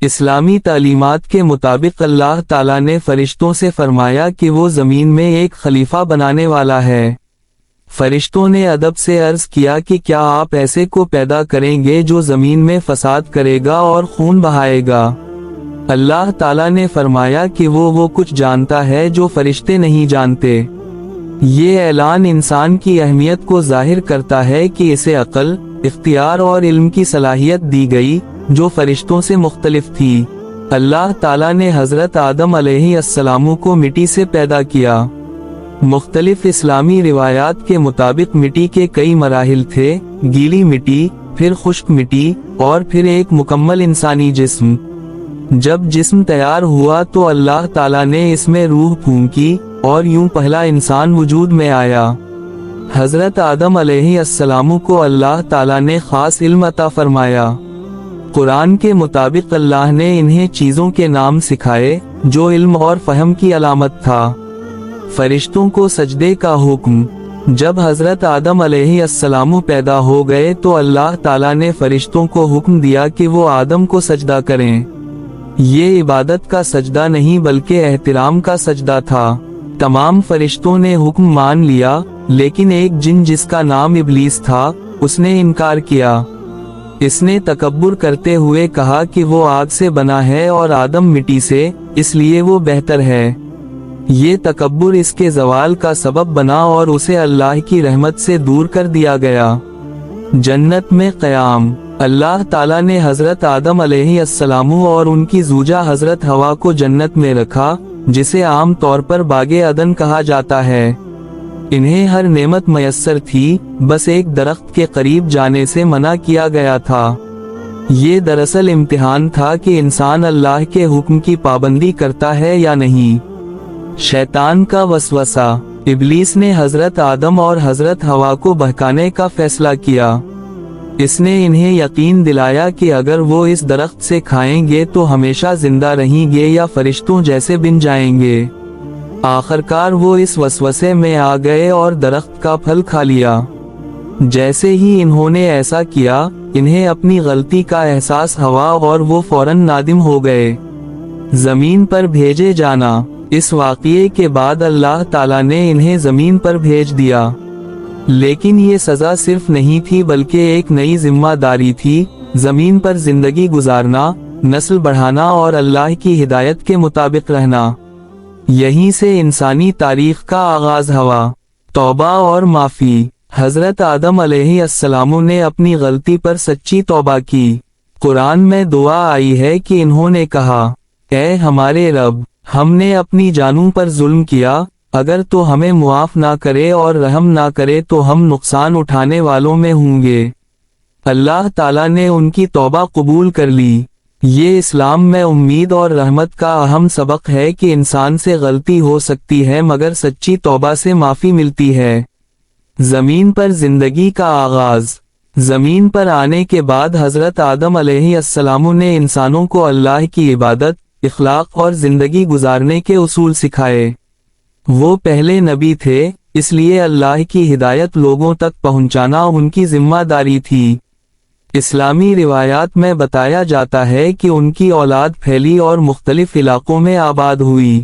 اسلامی تعلیمات کے مطابق اللہ تعالیٰ نے فرشتوں سے فرمایا کہ وہ زمین میں ایک خلیفہ بنانے والا ہے۔ فرشتوں نے ادب سے عرض کیا کہ کیا آپ ایسے کو پیدا کریں گے جو زمین میں فساد کرے گا اور خون بہائے گا؟ اللہ تعالیٰ نے فرمایا کہ وہ کچھ جانتا ہے جو فرشتے نہیں جانتے۔ یہ اعلان انسان کی اہمیت کو ظاہر کرتا ہے کہ اسے عقل، اختیار اور علم کی صلاحیت دی گئی جو فرشتوں سے مختلف تھی۔ اللہ تعالیٰ نے حضرت آدم علیہ السلام کو مٹی سے پیدا کیا۔ مختلف اسلامی روایات کے مطابق مٹی کے کئی مراحل تھے، گیلی مٹی، پھر خشک مٹی، اور پھر ایک مکمل انسانی جسم۔ جب جسم تیار ہوا تو اللہ تعالیٰ نے اس میں روح پھونکی اور یوں پہلا انسان وجود میں آیا۔ حضرت آدم علیہ السلام کو اللہ تعالیٰ نے خاص علم عطا فرمایا۔ قرآن کے مطابق اللہ نے انہیں چیزوں کے نام سکھائے جو علم اور فہم کی علامت تھا۔ فرشتوں کو سجدے کا حکم۔ جب حضرت آدم علیہ السلام پیدا ہو گئے تو اللہ تعالیٰ نے فرشتوں کو حکم دیا کہ وہ آدم کو سجدہ کریں۔ یہ عبادت کا سجدہ نہیں بلکہ احترام کا سجدہ تھا۔ تمام فرشتوں نے حکم مان لیا، لیکن ایک جن جس کا نام ابلیس تھا، اس نے انکار کیا۔ اس نے تکبر کرتے ہوئے کہا کہ وہ آگ سے بنا ہے اور آدم مٹی سے، اس لیے وہ بہتر ہے۔ یہ تکبر اس کے زوال کا سبب بنا اور اسے اللہ کی رحمت سے دور کر دیا گیا۔ جنت میں قیام۔ اللہ تعالیٰ نے حضرت آدم علیہ السلام اور ان کی زوجہ حضرت حوا کو جنت میں رکھا، جسے عام طور پر باغ عدن کہا جاتا ہے۔ انہیں ہر نعمت میسر تھی، بس ایک درخت کے قریب جانے سے منع کیا گیا تھا۔ یہ دراصل امتحان تھا کہ انسان اللہ کے حکم کی پابندی کرتا ہے یا نہیں۔ شیطان کا وسوسہ۔ ابلیس نے حضرت آدم اور حضرت حوا کو بہکانے کا فیصلہ کیا۔ اس نے انہیں یقین دلایا کہ اگر وہ اس درخت سے کھائیں گے تو ہمیشہ زندہ رہیں گے یا فرشتوں جیسے بن جائیں گے۔ آخرکار وہ اس وسوسے میں آ گئے اور درخت کا پھل کھا لیا۔ جیسے ہی انہوں نے ایسا کیا، انہیں اپنی غلطی کا احساس ہوا اور وہ فوراً نادم ہو گئے۔ زمین پر بھیجے جانا۔ اس واقعے کے بعد اللہ تعالیٰ نے انہیں زمین پر بھیج دیا، لیکن یہ سزا صرف نہیں تھی بلکہ ایک نئی ذمہ داری تھی، زمین پر زندگی گزارنا، نسل بڑھانا اور اللہ کی ہدایت کے مطابق رہنا۔ یہیں سے انسانی تاریخ کا آغاز ہوا۔ توبہ اور معافی۔ حضرت آدم علیہ السلام نے اپنی غلطی پر سچی توبہ کی۔ قرآن میں دعا آئی ہے کہ انہوں نے کہا، اے ہمارے رب، ہم نے اپنی جانوں پر ظلم کیا، اگر تو ہمیں معاف نہ کرے اور رحم نہ کرے تو ہم نقصان اٹھانے والوں میں ہوں گے۔ اللہ تعالیٰ نے ان کی توبہ قبول کر لی۔ یہ اسلام میں امید اور رحمت کا اہم سبق ہے کہ انسان سے غلطی ہو سکتی ہے مگر سچی توبہ سے معافی ملتی ہے۔ زمین پر زندگی کا آغاز۔ زمین پر آنے کے بعد حضرت آدم علیہ السلام نے انسانوں کو اللہ کی عبادت، اخلاق اور زندگی گزارنے کے اصول سکھائے۔ وہ پہلے نبی تھے، اس لیے اللہ کی ہدایت لوگوں تک پہنچانا ان کی ذمہ داری تھی۔ اسلامی روایات میں بتایا جاتا ہے کہ ان کی اولاد پھیلی اور مختلف علاقوں میں آباد ہوئی۔